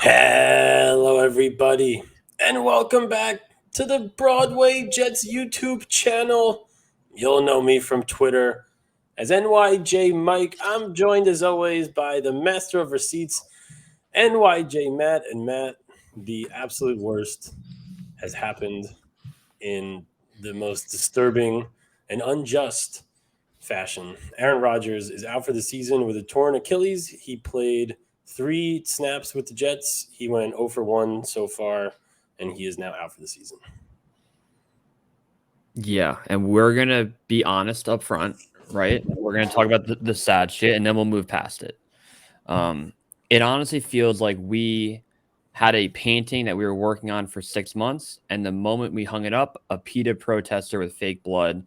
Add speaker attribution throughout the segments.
Speaker 1: Hello, everybody, and welcome back to the Broadway Jets YouTube channel. You'll know me from Twitter as NYJ Mike. I'm joined as always by the master of receipts, NYJ Matt. And Matt, the absolute worst has happened in the most disturbing and unjust fashion. Aaron Rodgers is out for the season with a torn Achilles. He played 3 snaps with the Jets. He went 0 for 1 so far, and he is now out for the season.
Speaker 2: Yeah, and we're going to be honest up front, right? We're going to talk about the sad shit, and then we'll move past it. It honestly feels like we had a painting that we were working on for 6 months, and the moment we hung it up, a PETA protester with fake blood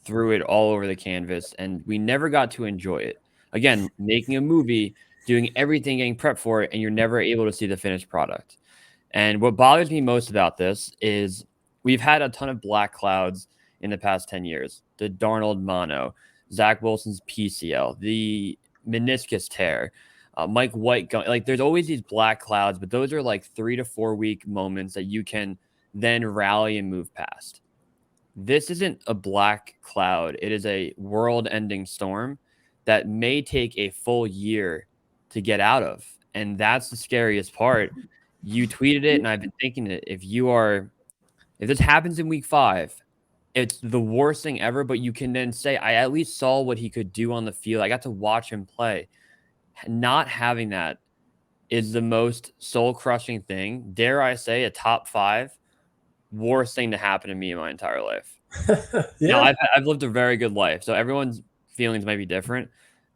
Speaker 2: threw it all over the canvas, and we never got to enjoy it. Again, making a movie, doing everything, getting prepped for it, and you're never able to see the finished product. And what bothers me most about this is we've had a ton of black clouds in the past 10 years. The Darnold mono, Zach Wilson's PCL, the meniscus tear, Mike White going, like there's always these black clouds, but those are like 3 to 4 week moments that you can then rally and move past. This isn't a black cloud. It is a world ending storm that may take a full year to get out of. And that's the scariest part. You tweeted it, and I've been thinking it. If this happens in week 5, it's the worst thing ever. But you can then say, I at least saw what he could do on the field. I got to watch him play. Not having that is the most soul crushing thing. Dare I say, a top 5 worst thing to happen to me in my entire life.
Speaker 1: Yeah,
Speaker 2: Now, I've lived a very good life, so everyone's feelings might be different,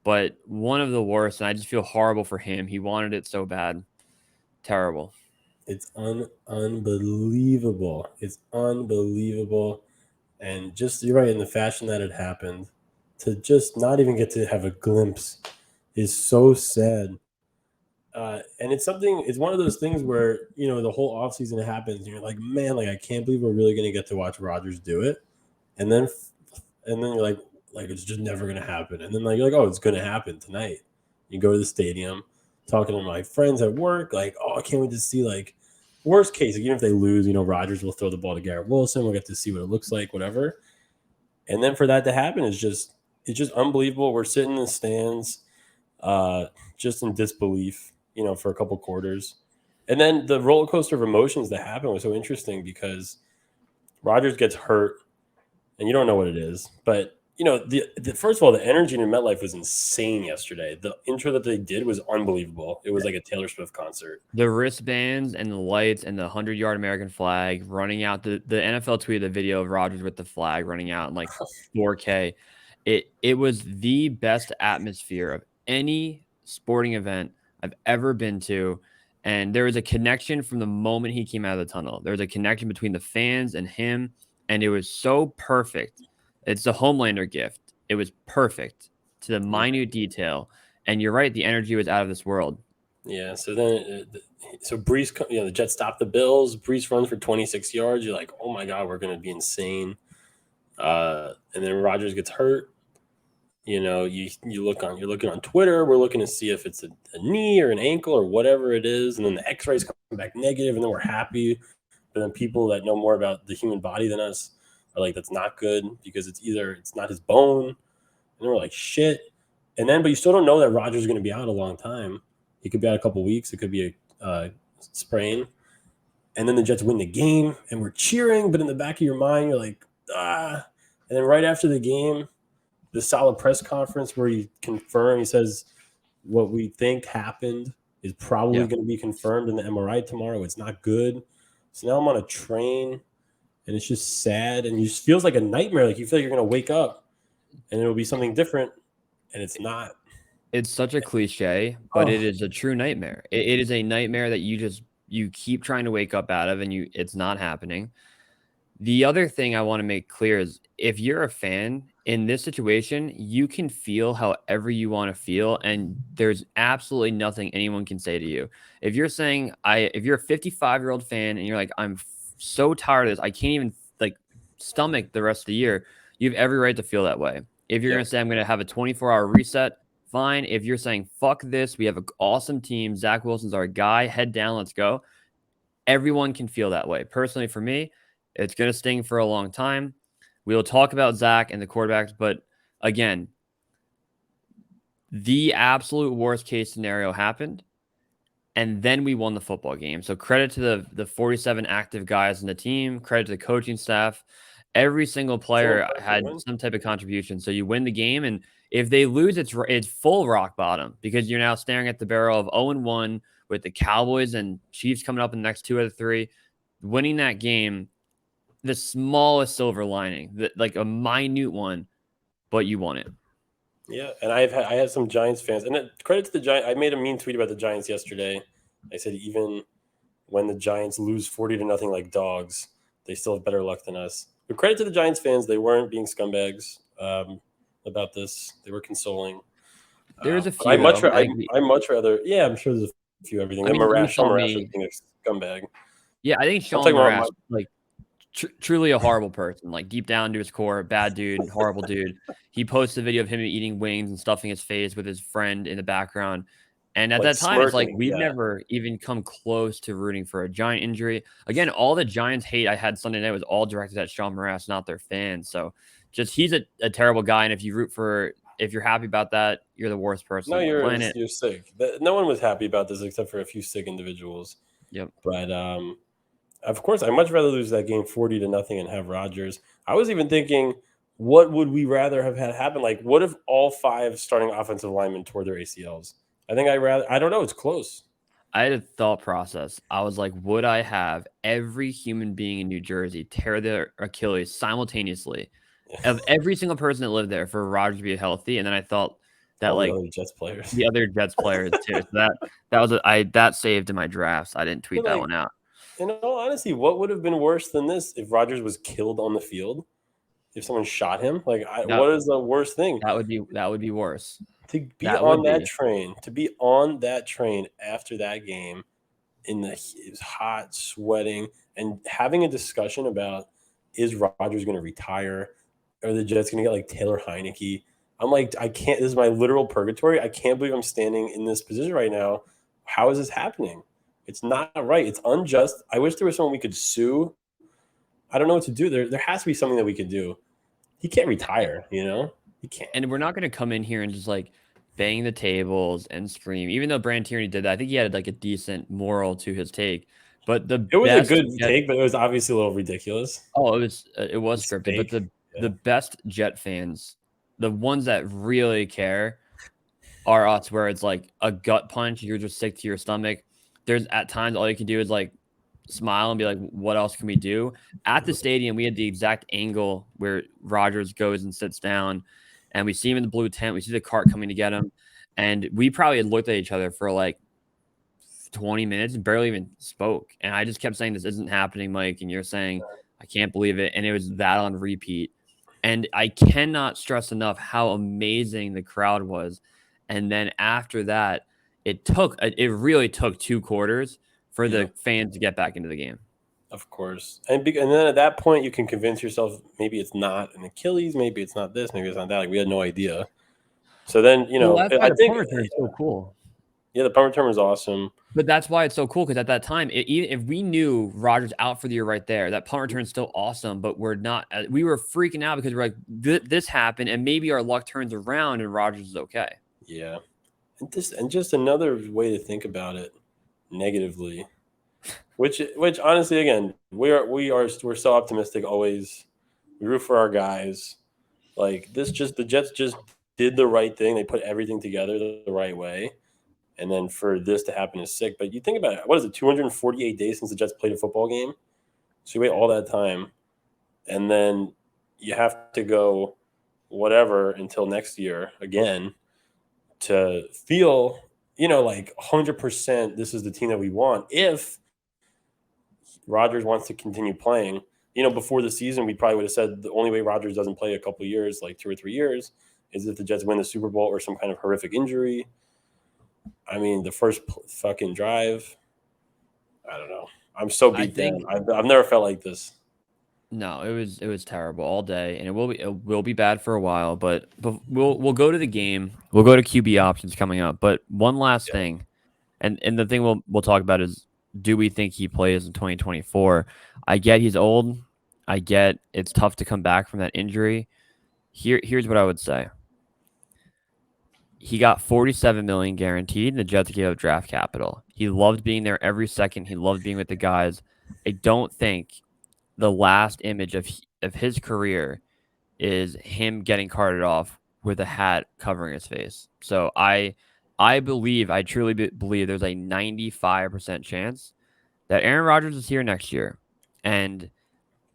Speaker 2: but one of the worst, and I just feel horrible for him. He wanted it so bad. Terrible.
Speaker 1: it's unbelievable. It's unbelievable. And just, you're right, in the fashion that it happened, to just not even get to have a glimpse is so sad. And it's one of those things where, the whole offseason happens and you're like, man, like, I can't believe we're really going to get to watch Rodgers do it. And then, you're like, it's just never going to happen. And then like, you're like, oh, it's going to happen tonight. You go to the stadium, talking to my friends at work, like, oh, I can't wait to see, like, worst case, even if they lose, Rodgers will throw the ball to Garrett Wilson. We'll get to see what it looks like, whatever. And then for that to happen it's just unbelievable. We're sitting in the stands, just in disbelief, for a couple quarters. And then the roller coaster of emotions that happened was so interesting because Rodgers gets hurt and you don't know what it is. But, the first of all, the energy in MetLife was insane yesterday. The intro that they did was unbelievable. It was like a Taylor Swift concert.
Speaker 2: The wristbands and the lights and the 100-yard American flag running out. The NFL tweeted a video of Rodgers with the flag running out in like 4K. It was the best atmosphere of any sporting event I've ever been to. And there was a connection from the moment he came out of the tunnel. There was a connection between the fans and him, and it was so perfect. It's the Homelander gift. It was perfect to the minute detail. And you're right, the energy was out of this world.
Speaker 1: Yeah. So then, Brees, the Jets stop the Bills. Brees runs for 26 yards. You're like, oh my God, we're going to be insane. And then Rodgers gets hurt. You're looking on Twitter. We're looking to see if it's a knee or an ankle or whatever it is. And then the X-rays come back negative, and then we're happy. But then people that know more about the human body than us are like, that's not good because it's not his bone. And then we're like, shit. And then, but you still don't know that Rodgers is going to be out a long time. He could be out a couple weeks. It could be a sprain. And then the Jets win the game, and we're cheering. But in the back of your mind, you're like, ah. And then right after the game, the solid press conference where he says what we think happened is probably going to be confirmed in the MRI tomorrow. It's not good. So now I'm on a train, and it's just sad, and it just feels like a nightmare. Like you feel like you're going to wake up, and it'll be something different, and it's not.
Speaker 2: It's such a cliche, but it is a true nightmare. It is a nightmare that you keep trying to wake up out of, and it's not happening. The other thing I want to make clear is if you're a fan in this situation, you can feel however you want to feel, and there's absolutely nothing anyone can say to you. If you're saying if you're a 55-year-old fan and you're like, I'm so tired of this, I can't even like stomach the rest of the year, you have every right to feel that way. If you're going to say I'm going to have a 24-hour reset, fine. If you're saying, fuck this, we have an awesome team. Zach Wilson's our guy. Head down, let's go. Everyone can feel that way. Personally, for me, it's going to sting for a long time. We'll talk about Zach and the quarterbacks, but again, the absolute worst case scenario happened, and then we won the football game. So credit to the 47 active guys in the team, credit to the coaching staff. Every single player had some type of contribution. So you win the game, and if they lose, it's full rock bottom because you're now staring at the barrel of 0-1 with the Cowboys and Chiefs coming up in the next 2 out of 3. Winning that game, the smallest silver lining, like a minute one, but you won it.
Speaker 1: Yeah, and I had some Giants fans, and credit to the Giants. I made a mean tweet about the Giants yesterday. I said even when the Giants lose 40-0 like dogs, they still have better luck than us. But credit to the Giants fans; they weren't being scumbags about this. They were consoling.
Speaker 2: There's a
Speaker 1: But I
Speaker 2: few though.
Speaker 1: I much rather. Yeah, I'm sure there's a few everything.
Speaker 2: I mean, you
Speaker 1: Sean
Speaker 2: saw
Speaker 1: Morash
Speaker 2: me.
Speaker 1: was being a scumbag.
Speaker 2: Yeah, I think
Speaker 1: I'm
Speaker 2: Sean
Speaker 1: talking about
Speaker 2: Morash, like truly a horrible person, like deep down to his core, bad dude, horrible dude. He posted a video of him eating wings and stuffing his face with his friend in the background. And at
Speaker 1: like
Speaker 2: that time, it's like
Speaker 1: smirking.
Speaker 2: we've
Speaker 1: Yeah,
Speaker 2: never even come close to rooting for a Giant injury. Again, all the Giants hate I had Sunday night was all directed at Sean Morash, not their fans. So just he's a terrible guy. And if you're happy about that, you're the worst person
Speaker 1: no,
Speaker 2: on the planet.
Speaker 1: you're sick. No one was happy about this except for a few sick individuals.
Speaker 2: Yep.
Speaker 1: But of course, I'd much rather lose that game 40-0 and have Rodgers. I was even thinking, what would we rather have had happen? Like, what if all 5 starting offensive linemen tore their ACLs? I think I don't know. It's close.
Speaker 2: I had a thought process. I was like, would I have every human being in New Jersey tear their Achilles simultaneously of every single person that lived there for Rodgers to be healthy? And then I thought that
Speaker 1: All the
Speaker 2: like
Speaker 1: other Jets players.
Speaker 2: the other Jets players too. So that saved in my drafts. I didn't tweet
Speaker 1: But
Speaker 2: that
Speaker 1: like,
Speaker 2: one out.
Speaker 1: in all honesty, what would have been worse than this if Rodgers was killed on the field? If someone shot him? Like,
Speaker 2: That
Speaker 1: what is the worst thing?
Speaker 2: that would be worse.
Speaker 1: To be
Speaker 2: That would
Speaker 1: on that
Speaker 2: be.
Speaker 1: train, after that game, it was hot, sweating, and having a discussion about is Rodgers going to retire? Are the Jets going to get like Taylor Heineke? I'm like, I can't. This is my literal purgatory. I can't believe I'm standing in this position right now. How is this happening? It's not right. It's unjust. I wish there was someone we could sue. I don't know what to do. There has to be something that we could do. He can't retire. He can't.
Speaker 2: And we're not going to come in here and just like bang the tables and scream. Even though Brand Tierney did that, I think he had like a decent moral to his take. But the
Speaker 1: It was a
Speaker 2: best
Speaker 1: good take, but it was obviously a little ridiculous.
Speaker 2: Oh, it was
Speaker 1: It's
Speaker 2: scripted, but
Speaker 1: fake.
Speaker 2: the
Speaker 1: Yeah.
Speaker 2: best Jet fans, the ones that really care, are us. Where it's like a gut punch, you're just sick to your stomach. There's at times all you can do is like smile and be like, "What else can we do?" At the stadium, we had the exact angle where Rodgers goes and sits down, and we see him in the blue tent. We see the cart coming to get him, and we probably had looked at each other for like 20 minutes and barely even spoke. And I just kept saying, this isn't happening, Mike. And you're saying, I can't believe it. And it was that on repeat. And I cannot stress enough how amazing the crowd was. And then after that, it really took 2 quarters for
Speaker 1: Yeah.
Speaker 2: the fans to get back into the game.
Speaker 1: Of course. And then at that point, you can convince yourself maybe it's not an Achilles, maybe it's not this, maybe it's not that. Like, we had no idea. So then,
Speaker 2: Well, that's why
Speaker 1: I
Speaker 2: the
Speaker 1: think,
Speaker 2: punt return is so cool.
Speaker 1: yeah, the punt return was awesome.
Speaker 2: But that's why it's so cool because at that time, even if we knew Rodgers out for the year right there, that punt return is still awesome. But we're not. We were freaking out because we're like, this happened, and maybe our luck turns around and Rodgers is okay.
Speaker 1: Yeah. And just another way to think about it negatively, which honestly, again, we're so optimistic always. We root for our guys. Like the Jets just did the right thing. They put everything together the right way. And then for this to happen is sick. But you think about it, what is it, 248 days since the Jets played a football game? So you wait all that time. And then you have to go whatever until next year again to feel, like 100% this is the team that we want. If Rodgers wants to continue playing, before the season, we probably would have said the only way Rodgers doesn't play a couple years, like 2 or 3 years, is if the Jets win the Super Bowl or some kind of horrific injury. I mean, the first fucking drive, I don't know. I'm so beat down. I've never felt like this.
Speaker 2: No, it was terrible all day, and it will be bad for a while. But we'll go to the game. We'll go to QB options coming up. But one last
Speaker 1: Yeah.
Speaker 2: thing, and the thing we'll talk about is, do we think he plays in 2024? I get he's old. I get it's tough to come back from that injury. Here's what I would say. He got 47 million guaranteed, and the Jets gave up draft capital. He loved being there every second. He loved being with the guys. I don't think the last image of his career is him getting carted off with a hat covering his face. So I truly believe there's a 95% chance that Aaron Rodgers is here next year. And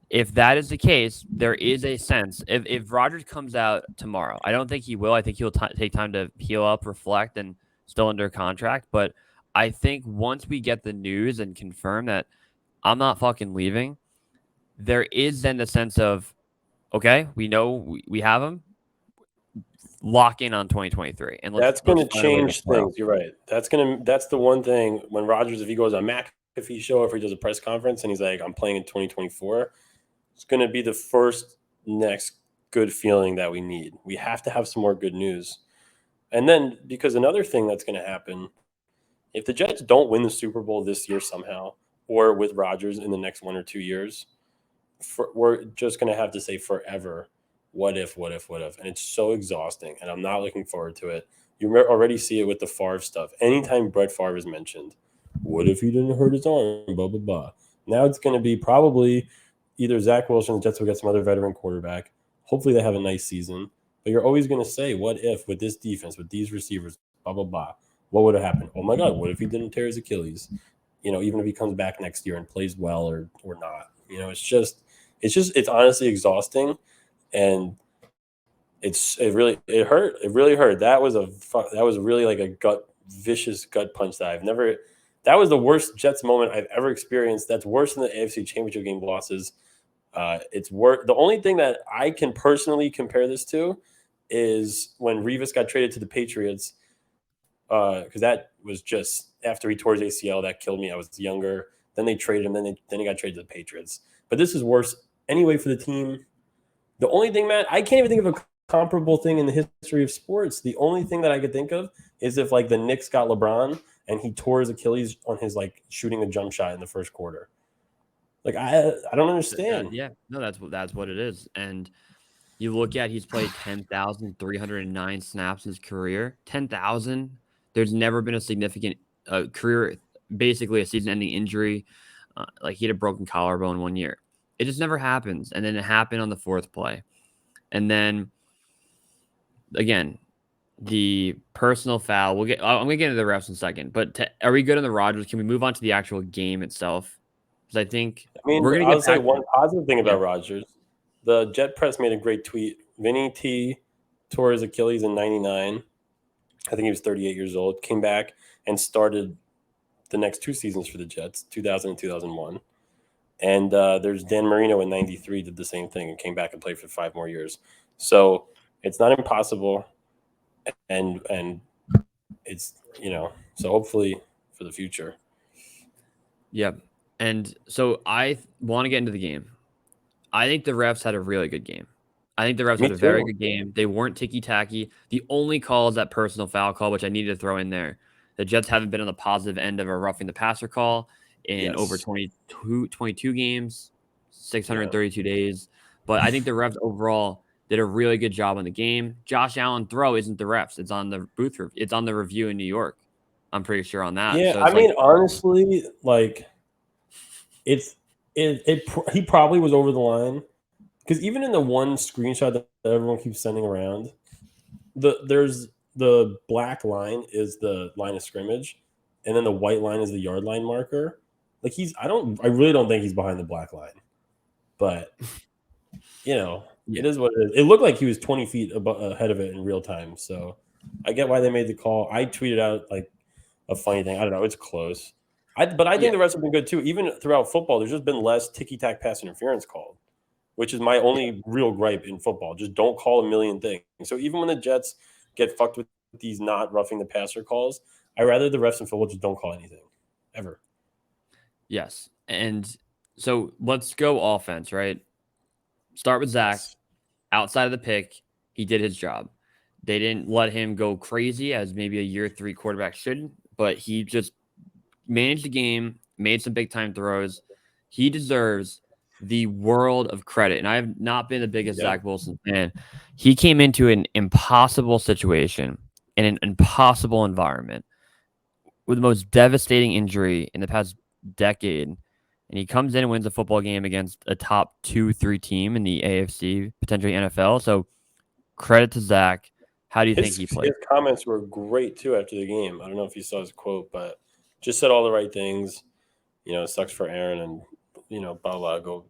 Speaker 2: if that is the case, there is a sense if Rodgers comes out tomorrow, I don't think he will. I think he'll take time to heal up, reflect, and still under contract. But I think once we get the news and confirm that I'm not fucking leaving, there is then the sense of, okay, we know we have him. Lock in on 2023, and let's
Speaker 1: That's going
Speaker 2: let's
Speaker 1: to
Speaker 2: find a way to make
Speaker 1: change
Speaker 2: the playoffs.
Speaker 1: things. You're right. That's the one thing when Rodgers, if he goes on McAfee show, if he does a press conference and he's like, I'm playing in 2024, it's going to be the first next good feeling that we need. We have to have some more good news. And then, because another thing that's going to happen, if the Jets don't win the Super Bowl this year somehow, or with Rodgers in the next 1 or 2 years, we're just going to have to say forever, what if, what if, what if? And it's so exhausting, and I'm not looking forward to it. You already see it with the Favre stuff. Anytime Brett Favre is mentioned, what if he didn't hurt his arm? Blah, blah, blah. Now it's going to be probably either Zach Wilson, the Jets will get some other veteran quarterback. Hopefully they have a nice season. But you're always going to say, what if with this defense, with these receivers, blah, blah, blah. What would have happened? Oh my God, what if he didn't tear his Achilles? Even if he comes back next year and plays well or not. It's honestly exhausting, and it hurt. It really hurt. That was really like a vicious gut punch that I've never. That was the worst Jets moment I've ever experienced. That's worse than the AFC Championship game losses. It's worse. The only thing that I can personally compare this to is when Revis got traded to the Patriots, because that was just after he tore his ACL. That killed me. I was younger. Then they traded him. Then he got traded to the Patriots. But this is worse anyway for the team. The only thing, Matt, I can't even think of a comparable thing in the history of sports. The only thing that I could think of is if like the Knicks got LeBron and he tore his Achilles on his like shooting a jump shot in the first quarter. Like I don't understand.
Speaker 2: Yeah, no, that's what it is. And you look at he's played 10,309 snaps in his career. 10,000. There's never been a significant career, basically a season-ending injury. Like he had a broken collarbone 1 year. It just never happens. And then it happened on the fourth play. And then again, the personal foul. I'm gonna get into the refs in a second. But are we good on the Rodgers? Can we move on to the actual game itself? Because I think
Speaker 1: I mean,
Speaker 2: we're gonna
Speaker 1: I'll
Speaker 2: get
Speaker 1: say
Speaker 2: back to
Speaker 1: one positive thing
Speaker 2: yeah.
Speaker 1: about Rodgers. The Jet Press made a great tweet. Vinny T tore his Achilles in '99. I think he was 38 years old. Came back and started the next two seasons for the Jets, 2000 and 2001. And there's Dan Marino in '93 did the same thing and came back and played for 5 more years. So it's not impossible, and it's so hopefully for the future.
Speaker 2: Yep. And so I want to get into the game. I think the refs had a really good game. I think the refs
Speaker 1: Me
Speaker 2: had a very
Speaker 1: too.
Speaker 2: good game. They weren't ticky tacky. The only call is that personal foul call, which I needed to throw in there. The Jets haven't been on the positive end of a roughing the passer call in over
Speaker 1: Yes.
Speaker 2: 22 games,
Speaker 1: Yeah.
Speaker 2: 632 days. But I think the refs overall did a really good job on the game. Josh Allen throw isn't the refs. It's on the It's on the review in New York. I'm pretty sure on that.
Speaker 1: Yeah.
Speaker 2: So
Speaker 1: I
Speaker 2: it's like,
Speaker 1: mean, honestly, like it's he probably was over the line because even in the one screenshot that everyone keeps sending around, there's the black line is the line of scrimmage, and then the white line is the yard line marker. Like I really don't think he's behind the black line, but
Speaker 2: yeah.
Speaker 1: it is what it is. It looked like he was 20 feet ahead of it in real time. So I get why they made the call. I tweeted out like a funny thing. I don't know. It's close. But I
Speaker 2: Yeah.
Speaker 1: think the rest have been good too. Even throughout football, there's just been less ticky tack pass interference called, which is my only real gripe in football. Just don't call a million things. So even when the Jets get fucked with these not roughing the passer calls, I rather the refs in football just don't call anything ever.
Speaker 2: Yes. And so let's go offense, right? Start with Zach.
Speaker 1: Yes.
Speaker 2: Outside of the pick, he did his job. They didn't let him go crazy as maybe a year 3 quarterback should, but he just managed the game, made some big time throws. He deserves the world of credit. And I have not been the biggest
Speaker 1: Yep.
Speaker 2: Zach Wilson fan. He came into an impossible situation in an impossible environment with the most devastating injury in the past decade. And he comes in and wins a football game against a top 2, 3 team in the AFC, potentially NFL. So credit to Zach. How do you think he
Speaker 1: His
Speaker 2: played?
Speaker 1: comments were great too after the game. I don't know if you saw his quote, but just said all the right things. It sucks for Aaron, and blah blah. Go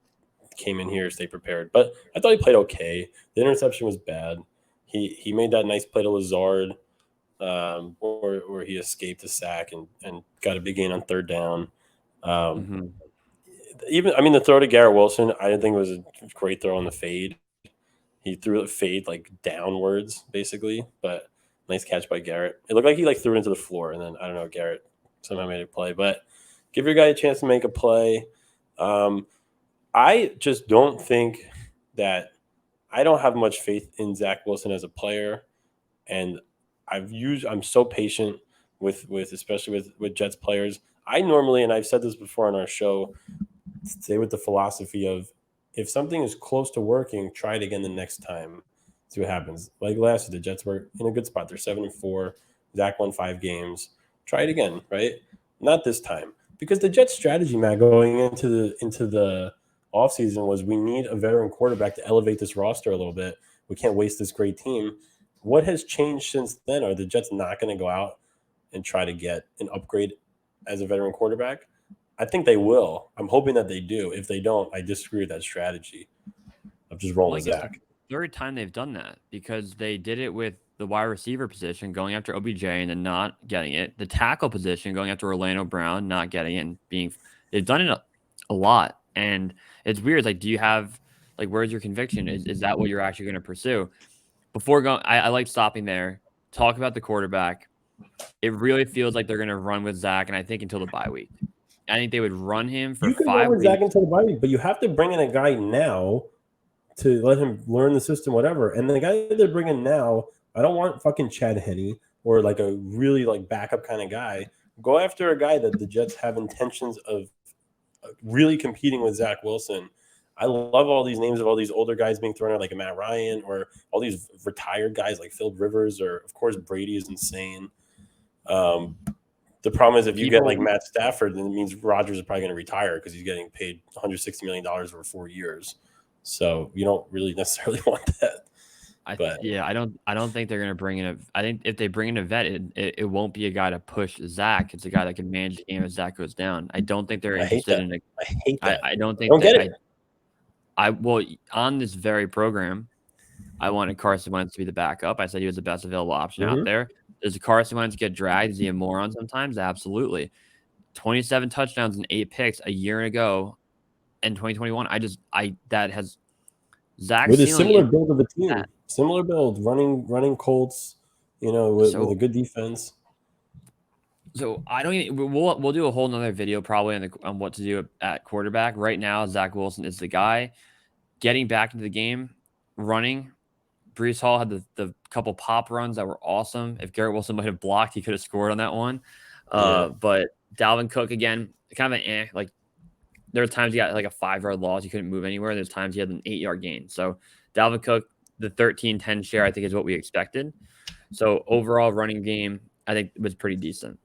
Speaker 1: came in here, stay prepared. But I thought he played okay. The interception was bad. He made that nice play to Lazard, where he escaped a sack and got a big gain on third down. Um,
Speaker 2: Mm-hmm.
Speaker 1: Even I mean the throw to Garrett Wilson, I didn't think it was a great throw on the fade. He threw it fade like downwards, basically. But nice catch by Garrett. It looked like he like threw it into the floor, and then I don't know, Garrett somehow made a play. But give your guy a chance to make a play. Um, I just don't think that I don't have much faith in Zach Wilson as a player, and I'm so patient with especially with Jets players. I normally, and I've said this before on our show, stay with the philosophy of if something is close to working, try it again the next time. See what happens. Like last year, the Jets were in a good spot. They're 7-4. Zach won 5 games. Try it again, right? Not this time. Because the Jets strategy, Matt, going into the offseason was we need a veteran quarterback to elevate this roster a little bit. We can't waste this great team. What has changed since then? Are the Jets not going to go out and try to get an upgrade as a veteran quarterback? I think they will. I'm hoping that they do. If they don't, I disagree with that strategy of just rolling
Speaker 2: Well, I
Speaker 1: with
Speaker 2: guess the
Speaker 1: Zach.
Speaker 2: third time they've done that because they did it with the wide receiver position going after OBJ and then not getting it. The tackle position going after Orlando Brown, not getting it, and being they've done it a lot. And it's weird. Like, do you have like where's your conviction? Is that what you're actually going to pursue? Before going, I like stopping there. Talk about the quarterback. It really feels like they're going to run with Zach, and I think until the bye week. I think they would run him for
Speaker 1: You can run
Speaker 2: five
Speaker 1: with Zach
Speaker 2: weeks.
Speaker 1: until the bye week, but you have to bring in a guy now to let him learn the system, whatever. And the guy that they're bringing now, I don't want fucking Chad Henne or like a really like backup kind of guy. Go after a guy that the Jets have intentions of really competing with Zach Wilson. I love all these names of all these older guys being thrown out, like a Matt Ryan or all these retired guys like Phil Rivers or of course Brady is insane. Um, the problem is if you get
Speaker 2: People
Speaker 1: like Matt Stafford, then it means Rodgers is probably going to retire because he's getting paid $160 million over 4 years. So you don't really necessarily want that. But
Speaker 2: I don't think they're gonna bring in a. I think if they bring in a vet, it won't be a guy to push Zach. It's a guy that can manage the game as Zach goes down. I don't think they're
Speaker 1: I hate
Speaker 2: interested
Speaker 1: that.
Speaker 2: in a.
Speaker 1: I hate that.
Speaker 2: I don't
Speaker 1: I
Speaker 2: think
Speaker 1: don't
Speaker 2: that
Speaker 1: get it.
Speaker 2: I well on this very program, I wanted Carson Wentz to be the backup. I said he was the best available option out
Speaker 1: Mm-hmm.
Speaker 2: there. Does Carson Wentz get dragged? Is he a moron sometimes? Absolutely. 27 touchdowns and 8 picks a year ago in 2021. I that has Zach's
Speaker 1: With a
Speaker 2: ceiling
Speaker 1: similar
Speaker 2: is
Speaker 1: build of a
Speaker 2: that.
Speaker 1: team, similar build, running Colts, with a
Speaker 2: So
Speaker 1: good defense.
Speaker 2: So I don't even we'll do a whole nother video probably on what to do at quarterback. Right now, Zach Wilson is the guy getting back into the game, running. Brees Hall had the couple pop runs that were awesome. If Garrett Wilson might have blocked, he could have scored on that one.
Speaker 1: Yeah.
Speaker 2: But Dalvin Cook again, kind of like there were times he got like a 5 yard loss, he couldn't move anywhere. There's times he had an 8 yard gain. So Dalvin Cook, the 13-10 share, I think is what we expected. So overall running game, I think was pretty decent.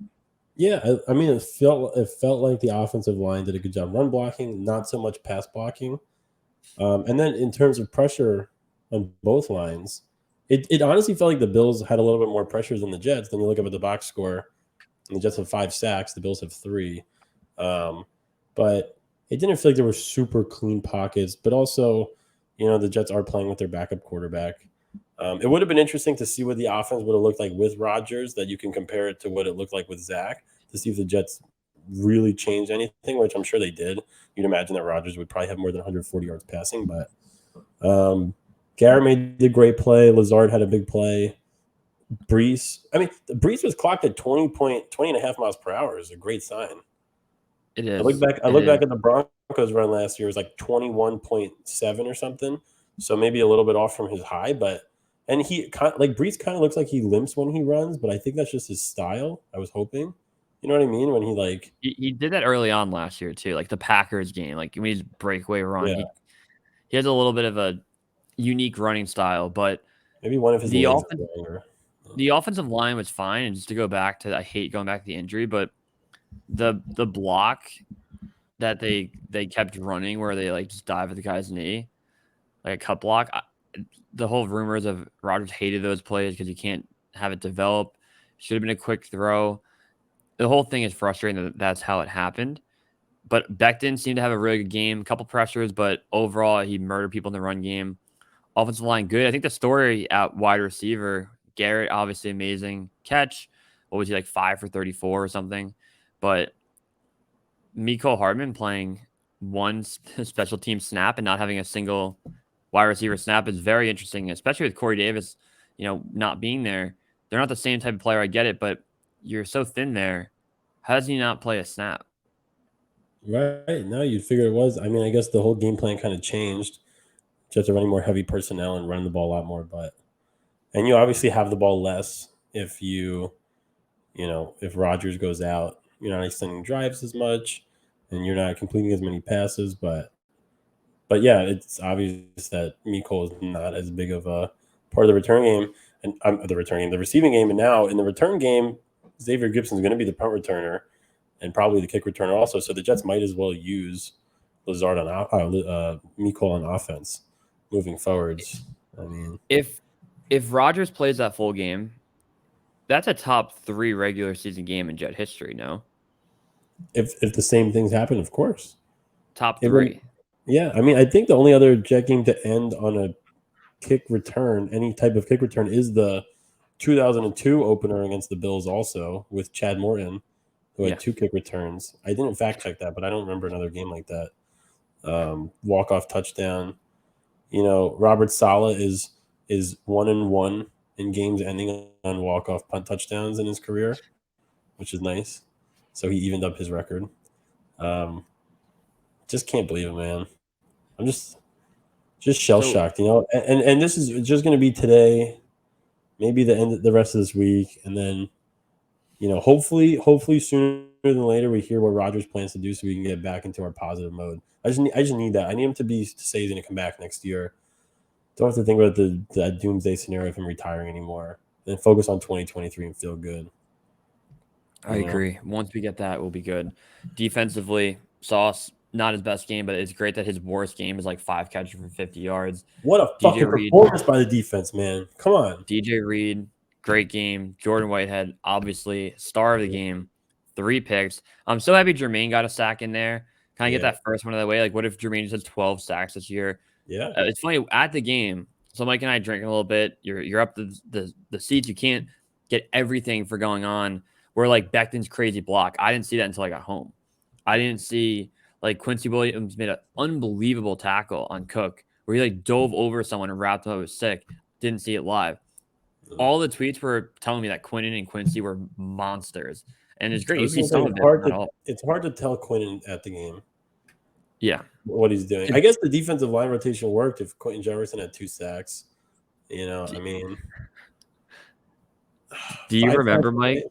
Speaker 1: Yeah, I mean, it felt like the offensive line did a good job run blocking, not so much pass blocking. And then in terms of pressure on both lines, it honestly felt like the Bills had a little bit more pressure than the Jets. Then you look up at the box score, and the Jets have 5 sacks, the Bills have 3. Um, but it didn't feel like there were super clean pockets. But also, the Jets are playing with their backup quarterback. It would have been interesting to see what the offense would have looked like with Rodgers, that you can compare it to what it looked like with Zach, to see if the Jets really changed anything, which I'm sure they did. You'd imagine that Rodgers would probably have more than 140 yards passing, but Garrett made the great play. Lazard had a big play. Brees was clocked at 20 and a half miles per hour. Is a great sign.
Speaker 2: It
Speaker 1: I look
Speaker 2: is.
Speaker 1: back. I
Speaker 2: It
Speaker 1: look
Speaker 2: is.
Speaker 1: back at the Broncos run last year. It was like 21.7 or something. so maybe a little bit off from his high, but and he kind like Brees kind of looks like he limps when he runs, but I think that's just his style. I was hoping, you know what I mean, when he like
Speaker 2: He did that early on last year too, like the Packers game, like when he's breakaway run,
Speaker 1: yeah,
Speaker 2: he has a little bit of a unique running style, but
Speaker 1: maybe one of his
Speaker 2: the
Speaker 1: legs is
Speaker 2: offense
Speaker 1: longer.
Speaker 2: the offensive line was fine. And just to go back to, I hate going back to the injury, but the block that they kept running where they like just dive at the guy's knee, like a cut block. The whole rumors of Rodgers hated those plays because you can't have it develop. Should have been a quick throw. The whole thing is frustrating that that's how it happened. But Becton seemed to have a really good game, a couple pressures, but overall he murdered people in the run game. Offensive line good. I think the story at wide receiver, Garrett, obviously amazing catch. What was he, like 5 for 34 or something? But Miko Hardman playing one special team snap and not having a single wide receiver snap is very interesting, especially with Corey Davis, not being there. They're not the same type of player. I get it, but you're so thin there. How does he not play a snap?
Speaker 1: Right now, you'd figure it was. I mean, I guess the whole game plan kind of changed. Jets are running more heavy personnel and running the ball a lot more, but and you obviously have the ball less if if Rodgers goes out, you're not extending drives as much, and you're not completing as many passes. But yeah, it's obvious that Miko is not as big of a part of the return game and the receiving game. And now in the return game, Xavier Gibson's going to be the punt returner and probably the kick returner also. So the Jets might as well use Lazard on Miko on offense moving forwards. I mean,
Speaker 2: If Rodgers plays that full game, that's a top 3 regular season game in Jet history. No,
Speaker 1: if the same things happen, of course.
Speaker 2: top
Speaker 1: It would,
Speaker 2: 3.
Speaker 1: yeah. I mean, I think the only other Jet game to end on a kick return, any type of kick return, is the 2002 opener against the Bills, also with Chad Morton, who had
Speaker 2: Yeah.
Speaker 1: 2 kick returns. I didn't fact check that, but I don't remember another game like that. Walk off touchdown. Robert Sala is 1-1 in games ending on walk off punt touchdowns in his career, which is nice. So he evened up his record. Um, just can't believe it, man. I'm just shell
Speaker 2: So
Speaker 1: shocked, and this is just going to be today, maybe the rest of this week, and then hopefully sooner than later we hear what Rodgers plans to do so we can get back into our positive mode. I just need that. I need him to say he's going to come back next year. Don't have to think about the doomsday scenario of him retiring anymore. Then focus on 2023 and feel good.
Speaker 2: I agree. Once we get that, we'll be good. Defensively, Sauce, not his best game, but it's great that his worst game is like 5 catches for 50 yards.
Speaker 1: What a
Speaker 2: DJ
Speaker 1: fucking
Speaker 2: Reed,
Speaker 1: performance by the defense, man! Come on.
Speaker 2: DJ Reed, great game. Jordan Whitehead, obviously star of the game, 3 picks. I'm so happy Jermaine got a sack in there. Can I get
Speaker 1: Yeah,
Speaker 2: that first one out of the way? Like, what if Jermaine just has 12 sacks this year?
Speaker 1: yeah.
Speaker 2: It's funny at the game. So Mike and I drinking a little bit. You're up the seats. You can't get everything for going on. We're like Becton's crazy block. I didn't see that until I got home. I didn't see like Quincy Williams made an unbelievable tackle on Cook where he like dove over someone and wrapped him up. It was sick. Didn't see it live. All the tweets were telling me that Quinnen and Quincy were monsters, and it's great.
Speaker 1: I
Speaker 2: You
Speaker 1: was
Speaker 2: see
Speaker 1: gonna say
Speaker 2: some of it, but not all.
Speaker 1: it's hard to tell Quinn at the game
Speaker 2: Yeah.
Speaker 1: what he's doing. I guess the defensive line rotation worked if Quentin Jefferson had 2 sacks. I mean,
Speaker 2: Do you
Speaker 1: 5 sacks
Speaker 2: remember, Mike?
Speaker 1: today?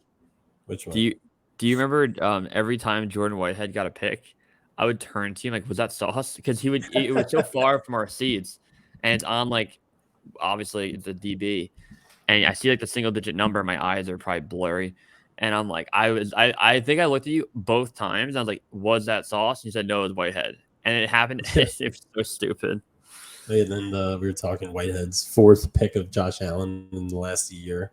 Speaker 1: Which
Speaker 2: Do
Speaker 1: one?
Speaker 2: you do you remember every time Jordan Whitehead got a pick, I would turn to him like, was that Sauce? Because it was so far from our seats, and it's on like obviously it's a DB, and I see like the single digit number. My eyes are probably blurry, and I'm like, I think I looked at you both times. And I was like, was that Sauce? And you said no, it was Whitehead, and it happened.
Speaker 1: Yeah.
Speaker 2: It was so stupid.
Speaker 1: And then we were talking Whitehead's 4th pick of Josh Allen in the last year.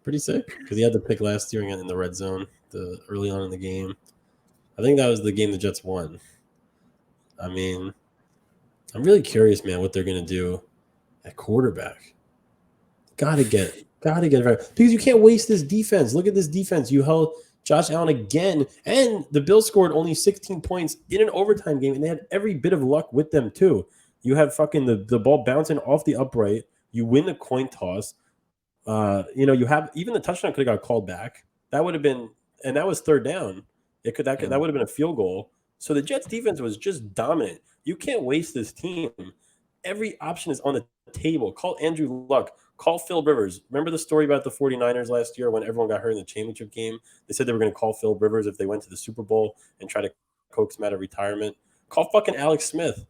Speaker 1: Pretty sick because he had the pick last year again in the red zone, the early on in the game. I think that was the game the Jets won. I mean, I'm really curious, man, what they're gonna do at quarterback. Gotta get it because you can't waste this defense. Look at this defense. You held Josh Allen again, and the Bills scored only 16 points in an overtime game, and they had every bit of luck with them too. You have fucking the ball bouncing off the upright. You win the coin toss. You have even the touchdown could have got called back. That would have been, and that was 3rd down. That would have been a field goal. So the Jets defense was just dominant. You can't waste this team. Every option is on the table. Call Andrew Luck. Call Phil Rivers. Remember the story about the 49ers last year when everyone got hurt in the championship game? They said they were going to call Phil Rivers if they went to the Super Bowl and try to coax him out of retirement. Call fucking Alex Smith.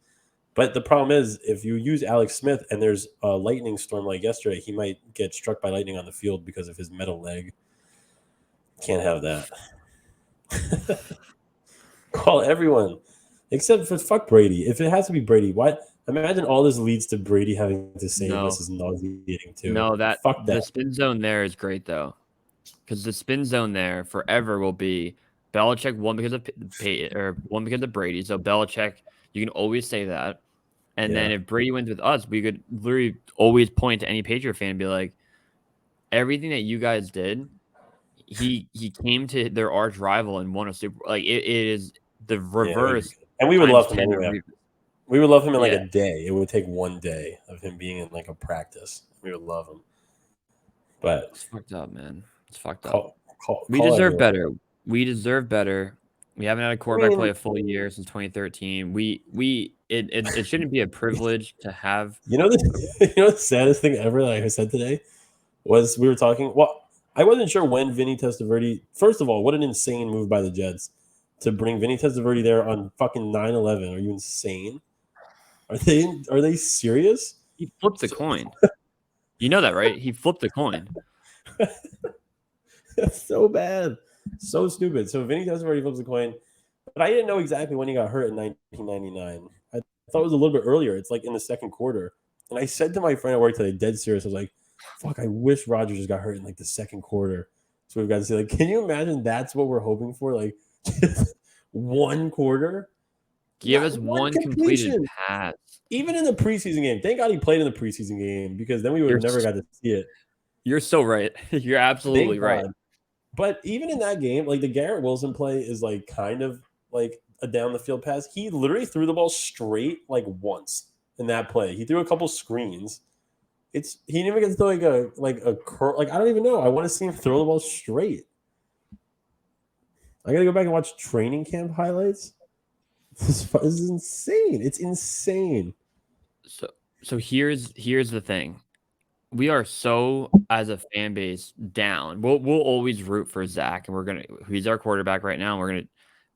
Speaker 1: But the problem is, if you use Alex Smith and there's a lightning storm like yesterday, he might get struck by lightning on the field because of his metal leg. Can't have that. Call everyone except for fuck Brady. If it has to be Brady, why? Imagine all this leads to Brady having to say this
Speaker 2: No,
Speaker 1: is nauseating too.
Speaker 2: no, that
Speaker 1: Fuck
Speaker 2: the
Speaker 1: that.
Speaker 2: spin zone there is great though, because the spin zone there forever will be Belichick won because of or won because of Brady. So Belichick, you can always say that. And then
Speaker 1: Yeah,
Speaker 2: if Brady wins with us, we could literally always point to any Patriot fan and be like, everything that you guys did, he came to their arch rival and won a Super. Like it is the
Speaker 1: yeah, it would be
Speaker 2: reverse
Speaker 1: good. And we would
Speaker 2: times
Speaker 1: love him
Speaker 2: 10 of
Speaker 1: anyway.
Speaker 2: Reeves.
Speaker 1: We would love him in like a
Speaker 2: Yeah,
Speaker 1: day. It would take one day of him being in like a practice. We would love him. But
Speaker 2: it's fucked up, man. It's fucked up. We
Speaker 1: call
Speaker 2: deserve
Speaker 1: everyone.
Speaker 2: better. We deserve better. We haven't had a
Speaker 1: I
Speaker 2: quarterback play
Speaker 1: mean,
Speaker 2: a full year since 2013. It shouldn't be a privilege to have.
Speaker 1: you know the you know the saddest thing ever that I said today was we were talking. Well, I wasn't sure when Vinny Testaverde. First of all, what an insane move by the Jets to bring Vinny Testaverde there on fucking 9/11. Are you insane? Are they serious?
Speaker 2: He flipped the
Speaker 1: So,
Speaker 2: coin. You know that, right? He flipped the coin.
Speaker 1: that's so bad, so stupid. So Vinny Testaverde flips the coin, but I didn't know exactly when he got hurt in 1999. I thought it was a little bit earlier. It's like in the second quarter. And I said to my friend at work today, dead serious, I was like, "Fuck, I wish Rodgers just got hurt in like the second quarter." So we've got to say, like, can you imagine that's what we're hoping for? Like, just one quarter,
Speaker 2: Give
Speaker 1: not
Speaker 2: us
Speaker 1: one
Speaker 2: one completed
Speaker 1: completion.
Speaker 2: pass.
Speaker 1: Even in the preseason game, thank God he played in the preseason game because then we would
Speaker 2: You're
Speaker 1: have never got to see it.
Speaker 2: you're so right. You're absolutely
Speaker 1: Thank
Speaker 2: right.
Speaker 1: God. But even in that game, like the Garrett Wilson play is like kind of like a down the field pass. He literally threw the ball straight like once in that play. He threw a couple screens. He didn't even get to throw like a curl. Like I don't even know. I want to see him throw the ball straight. I gotta go back and watch training camp highlights. This is insane. It's insane.
Speaker 2: So here's the thing. We are so as a fan base down. We'll always root for Zach, and he's our quarterback right now. And we're gonna,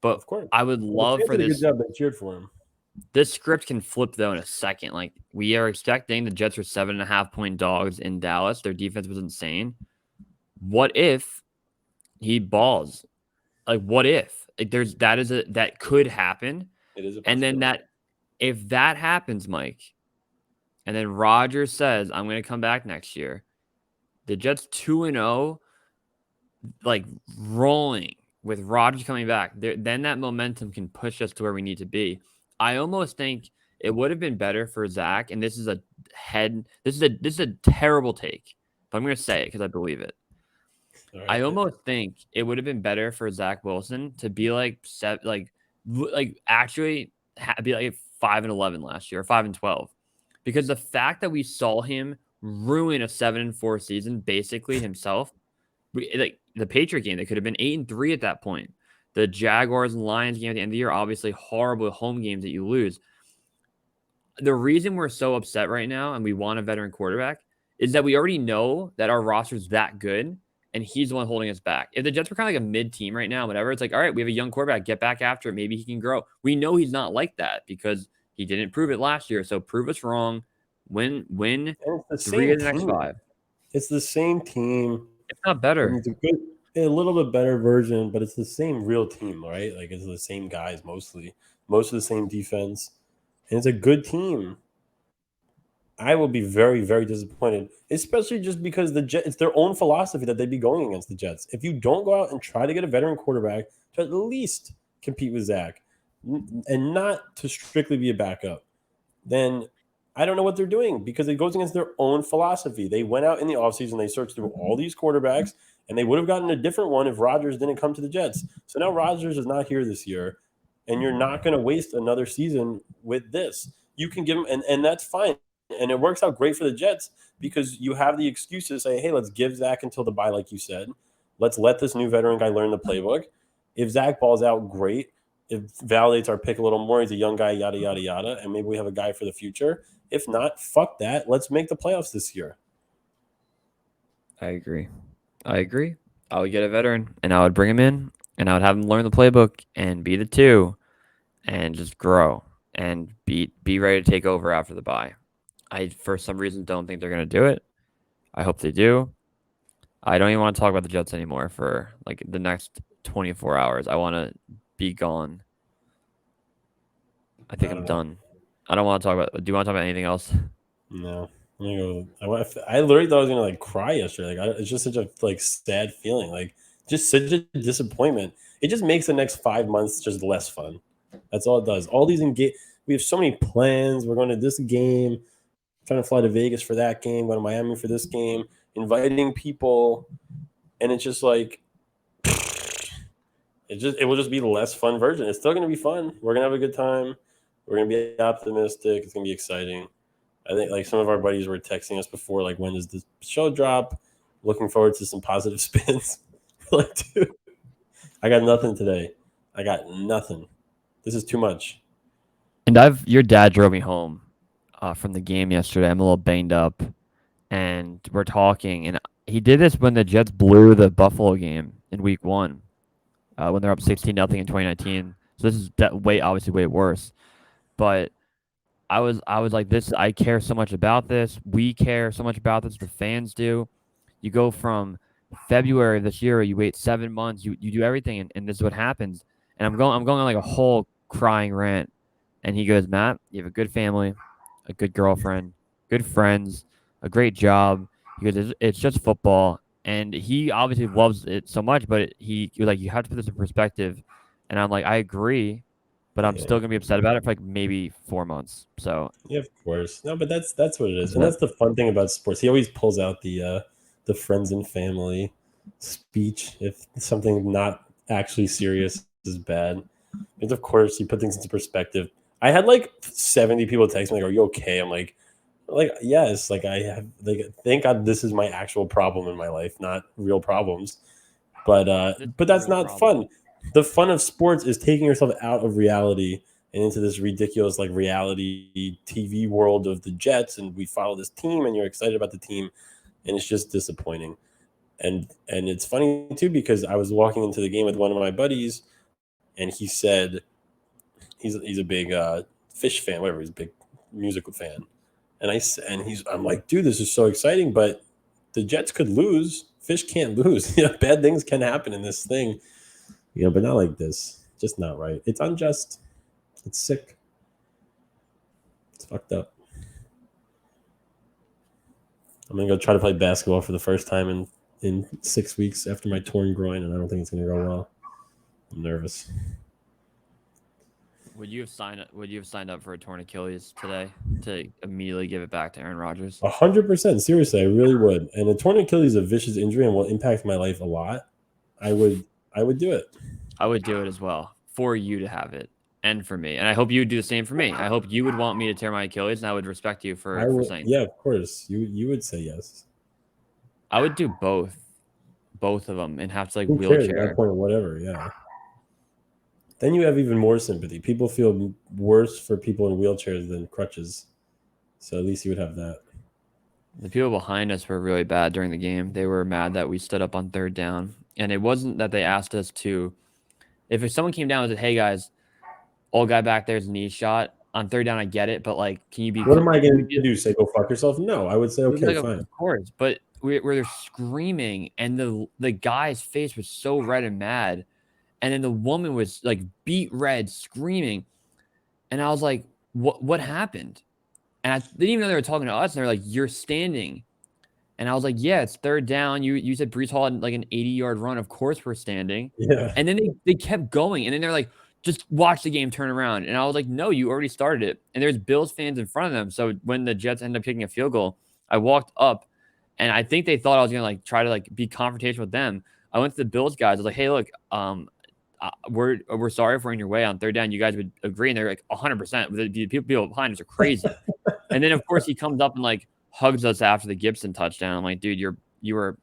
Speaker 2: but
Speaker 1: Of course.
Speaker 2: I would
Speaker 1: And the
Speaker 2: love
Speaker 1: fans
Speaker 2: for
Speaker 1: did a good
Speaker 2: this.
Speaker 1: job. They cheered for him.
Speaker 2: This script can flip though in a second. Like we are expecting the Jets are 7.5 point dogs in Dallas. Their defense was insane. What if he balls? Like what if? Like that could happen.
Speaker 1: It is a
Speaker 2: And then
Speaker 1: possibility.
Speaker 2: if that happens, Mike, and then Rodgers says, I'm gonna come back next year, the Jets 2-0, like rolling with Rodgers coming back, then that momentum can push us to where we need to be. I almost think it would have been better for Zach, and this is a terrible take, but I'm gonna say it because I believe it.
Speaker 1: All
Speaker 2: I
Speaker 1: right.
Speaker 2: almost think it would have been better for Zach Wilson to be like actually be like 5-11 last year, or 5-12, because the fact that we saw him ruin a 7-4 season basically himself, like the Patriot game, they could have been 8-3 at that point. The Jaguars and Lions game at the end of the year, obviously horrible home games that you lose. The reason we're so upset right now and we want a veteran quarterback is that we already know that our roster's that good and he's the one holding us back. If the Jets were kind of like a mid team right now, whatever, it's like, all right, we have a young quarterback, get back after it. Maybe he can grow. We know he's not like that because he didn't prove it last year. So prove us wrong. Win
Speaker 1: And it's the
Speaker 2: 3
Speaker 1: same
Speaker 2: of the next
Speaker 1: team.
Speaker 2: 5.
Speaker 1: It's the same team.
Speaker 2: If not
Speaker 1: And
Speaker 2: better.
Speaker 1: it's a little bit better version, but it's the same real team, right? Like it's the same guys mostly, most of the same defense, and it's a good team. I will be very, very disappointed, especially just because the Jets, it's their own philosophy that they'd be going against the Jets. If you don't go out and try to get a veteran quarterback to at least compete with Zach and not to strictly be a backup, then I don't know what they're doing because it goes against their own philosophy. They went out in the offseason, they searched through all these quarterbacks, and they would have gotten a different one if Rodgers didn't come to the Jets. So now Rodgers is not here this year, and you're not going to waste another season with this. You can give him, and that's fine. And it works out great for the Jets because you have the excuse to say, hey, let's give Zach until the bye, like you said. Let's let this new veteran guy learn the playbook. If Zach balls out, great. it validates our pick a little more. He's a young guy, yada yada yada, and maybe we have a guy for the future. If not, fuck that. Let's make the playoffs this year.
Speaker 2: I agree. I agree. I would get a veteran and I would bring him in and I would have him learn the playbook and be the two and just grow and be ready to take over after the bye. I for some reason don't think they're gonna do it. I hope they do. I don't even want to talk about the Jets anymore for like the next 24 hours. I want to be gone. I
Speaker 1: I
Speaker 2: think I'm
Speaker 1: don't know.
Speaker 2: done. I don't want to talk about. Do you want to talk about anything else?
Speaker 1: No. I'm gonna go. I literally thought I was gonna like cry yesterday. Like it's just such a like sad feeling. Like just such a disappointment. It just makes the next 5 months just less fun. That's all it does. All these we have so many plans. We're going to this game, trying to fly to Vegas for that game, going to Miami for this game, inviting people, and it's just like it will just be the less fun version. It's still gonna be fun. We're gonna have a good time. We're gonna be optimistic. It's gonna be exciting. I think like some of our buddies were texting us before, like, when does this show drop? Looking forward to some positive spins. Like, dude, I got nothing today. I got nothing. This is too much.
Speaker 2: And your dad drove me home from the game yesterday. I'm a little banged up, and we're talking, and he did this when the Jets blew the Buffalo game in Week 1, when they're up 16-0 in 2019. So this is obviously way worse. But I was like, this. I care so much about this. We care so much about this. The fans do. You go from February of this year, you wait 7 months, you do everything, and this is what happens. And I'm going on like a whole crying rant. And he goes, Matt, you have a good family, a good girlfriend, good friends, a great job. He goes, it's just football. And he obviously loves it so much, but you're like, you have to put this in perspective. And I'm like, I agree, but I'm
Speaker 1: Yeah,
Speaker 2: still gonna be upset about it for like maybe 4 months. So
Speaker 1: yeah, of course. No, but that's what it is,
Speaker 2: that's
Speaker 1: and
Speaker 2: it.
Speaker 1: that's the fun thing about sports. He always pulls out the friends and family speech if something not actually serious is bad. Because of course you put things into perspective. I had like 70 people text me like, "Are you okay?" I'm like yes, like I have like thank God this is my actual problem in my life, not real problems.
Speaker 2: This
Speaker 1: But
Speaker 2: is a
Speaker 1: that's
Speaker 2: real
Speaker 1: not
Speaker 2: problem.
Speaker 1: fun. The fun of sports is taking yourself out of reality and into this ridiculous like reality TV world of the Jets, and we follow this team, and you're excited about the team, and it's just disappointing. And it's funny too because I was walking into the game with one of my buddies, and he said he's a big fish fan, whatever. He's a big musical fan, and I'm like, dude, this is so exciting, but the Jets could lose. Fish can't lose. Bad things can happen in this thing, but not like this. Just not right. It's unjust. It's sick. It's fucked up. I'm gonna go try to play basketball for the first time in 6 weeks after my torn groin, and I don't think it's gonna go well. I'm nervous.
Speaker 2: Would you have signed up for a torn Achilles today to immediately give it back to Aaron Rodgers?
Speaker 1: 100%. Seriously, I really would. And a torn Achilles is a vicious injury and will impact my life a lot. I would. I would do it.
Speaker 2: I would do it as well for you to have it and for me. And I hope you would do the same for me. I hope you would want me to tear my Achilles and I would respect you
Speaker 1: I
Speaker 2: for
Speaker 1: would.
Speaker 2: saying
Speaker 1: Yeah,
Speaker 2: that.
Speaker 1: of course. You would say yes.
Speaker 2: I would do both of them and have to like
Speaker 1: Who cares at that
Speaker 2: wheelchair.
Speaker 1: point? Whatever. Yeah. Then you have even more sympathy. People feel worse for people in wheelchairs than crutches. So at least you would have that.
Speaker 2: The people behind us were really bad during the game. They were mad that we stood up on third down. And it wasn't that they asked us to, if someone came down and said, hey guys, old guy back there's a knee shot on third down, I get it, but like,
Speaker 1: What am I
Speaker 2: can we
Speaker 1: going to do? Say go fuck yourself? No, I would say
Speaker 2: We'd be
Speaker 1: okay,
Speaker 2: like,
Speaker 1: fine.
Speaker 2: of course, but where they're screaming, and the guy's face was so red and mad, and then the woman was like beat red, screaming, and I was like, what happened? And I didn't even know they were talking to us, and they're like, you're standing, and I was like, yeah, it's third down. You said Brees Hall had like an 80-yard run. Of course we're standing,
Speaker 1: Yeah.
Speaker 2: and then they kept going, and then they're like, just watch the game turn around, and I was like, no, you already started it, and there's Bills fans in front of them. So when the Jets ended up kicking a field goal, I walked up. And I think they thought I was gonna like try to like be confrontational with them. I went to the Bills guys. I was like, "Hey, look, we're sorry if we're in your way on third down. You guys would agree?" And they're like, "100%." The people behind us are crazy. And then of course he comes up and like hugs us after the Gibson touchdown. I'm like, "Dude, you were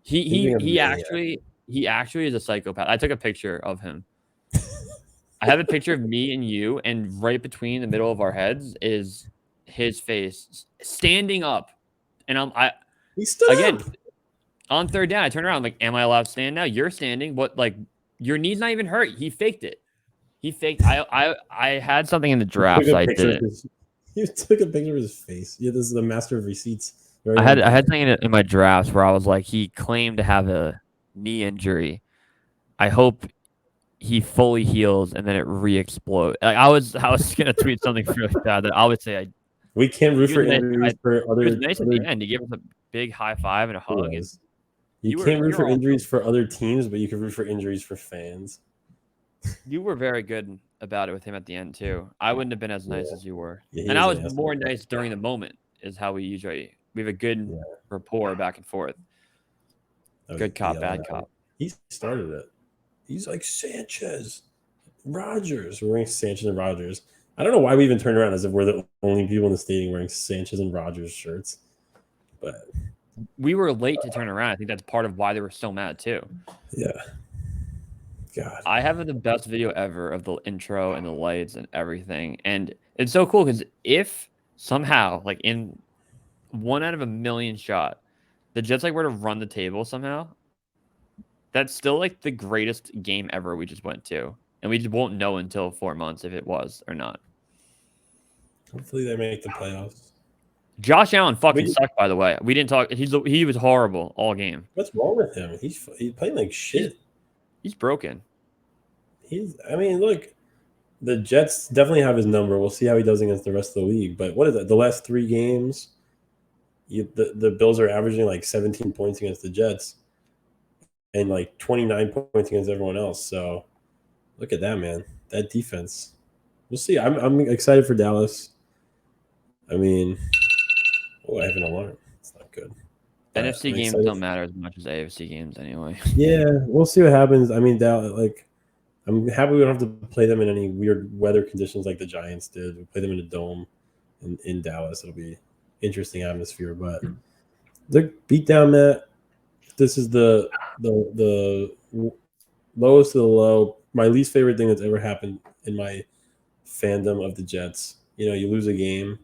Speaker 2: he
Speaker 1: He's
Speaker 2: he
Speaker 1: being a
Speaker 2: he
Speaker 1: maniac.
Speaker 2: actually he actually is a psychopath." I took a picture of him. I have a picture of me and you, and right between the middle of our heads is his face standing up. And I
Speaker 1: He stood
Speaker 2: again
Speaker 1: up.
Speaker 2: on third down, I turn around, I'm like, am I allowed to stand now? You're standing. What, like, your knee's not even hurt. He faked it. He faked. I had something in the
Speaker 1: You took
Speaker 2: drafts.
Speaker 1: a
Speaker 2: I
Speaker 1: picture of
Speaker 2: didn't.
Speaker 1: his. You took a picture of his face. Yeah, this is the master of receipts. Right
Speaker 2: I
Speaker 1: on
Speaker 2: had
Speaker 1: the
Speaker 2: I had
Speaker 1: camera.
Speaker 2: something in my drafts where I was like, he claimed to have a knee injury. I hope he fully heals and then it re-explodes. Like I was gonna tweet something really bad that I would say I
Speaker 1: We can't root
Speaker 2: he was
Speaker 1: for
Speaker 2: nice.
Speaker 1: injuries for
Speaker 2: He was
Speaker 1: other
Speaker 2: nice at the
Speaker 1: other.
Speaker 2: end. He gave us a big high five and a
Speaker 1: Who
Speaker 2: hug, and
Speaker 1: was? You can't root
Speaker 2: you're
Speaker 1: for
Speaker 2: also
Speaker 1: injuries for other teams, but you can root for injuries for fans.
Speaker 2: you were very good about it with him at the end too. I wouldn't have been as
Speaker 1: Yeah,
Speaker 2: nice as you were,
Speaker 1: yeah, he
Speaker 2: and I
Speaker 1: was an
Speaker 2: was
Speaker 1: asshole.
Speaker 2: more nice during the moment. Is how we have a good
Speaker 1: Yeah,
Speaker 2: rapport back and forth.
Speaker 1: I was
Speaker 2: Good cop,
Speaker 1: yelling
Speaker 2: bad
Speaker 1: at him.
Speaker 2: cop.
Speaker 1: He started it. He's like Sanchez, Rodgers. We're wearing Sanchez and Rodgers. I don't know why we even turned around as if we're the only people in the stadium wearing Sanchez and Rodgers shirts. But
Speaker 2: We were late to turn around. I think that's part of why they were so mad too.
Speaker 1: yeah, God,
Speaker 2: I have the best video ever of the intro and the lights and everything. And it's so cool because if somehow, like in 1 out of 1 million shot, the Jets like were to run the table somehow, that's still like the greatest game ever we just went to. And we just won't know until 4 months if it was or not.
Speaker 1: hopefully they make the playoffs.
Speaker 2: Josh Allen fucking
Speaker 1: We,
Speaker 2: sucked, by the way. We didn't talk. He was horrible all game.
Speaker 1: what's wrong with him? He's playing like
Speaker 2: He's
Speaker 1: shit.
Speaker 2: he's broken.
Speaker 1: He's. I mean, look, the Jets definitely have his number. We'll see how he does against the rest of the league. But what is it? The last 3 games, the Bills are averaging like 17 points against the Jets and like 29 points against everyone else. So look at that, man. That defense. We'll see. I'm excited for Dallas. I mean, oh, I have an alarm. It's not good. But
Speaker 2: NFC
Speaker 1: I'm
Speaker 2: games
Speaker 1: excited.
Speaker 2: don't matter as much as AFC games anyway.
Speaker 1: Yeah, we'll see what happens. I mean, Dallas, like, I'm happy we don't have to play them in any weird weather conditions like the Giants did. We play them in a dome in Dallas. It'll be interesting atmosphere. But the beatdown, Matt. This is the lowest of the low. My least favorite thing that's ever happened in my fandom of the Jets. You know, you lose a game,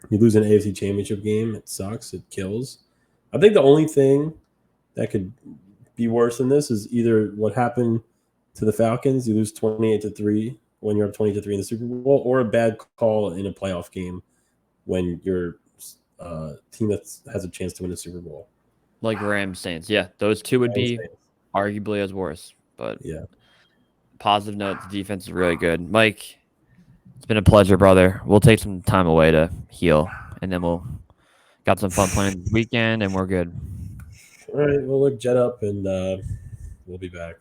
Speaker 1: you lose an AFC Championship game. It sucks. It kills. I think the only thing that could be worse than this is either what happened to the Falcons. You lose 28-3 when you're up 20-3 in the Super Bowl, or a bad call in a playoff game when your team that has a chance to win a Super Bowl.
Speaker 2: Like Rams Saints. Yeah, those two would
Speaker 1: Rams
Speaker 2: be
Speaker 1: fans.
Speaker 2: arguably as worse. But
Speaker 1: Yeah.
Speaker 2: positive note, the defense is really good. Mike, it's been a pleasure, brother. We'll take some time away to heal, and then we'll got some fun plans this weekend, and we're good.
Speaker 1: All right. Well, look, jet up, and we'll be back.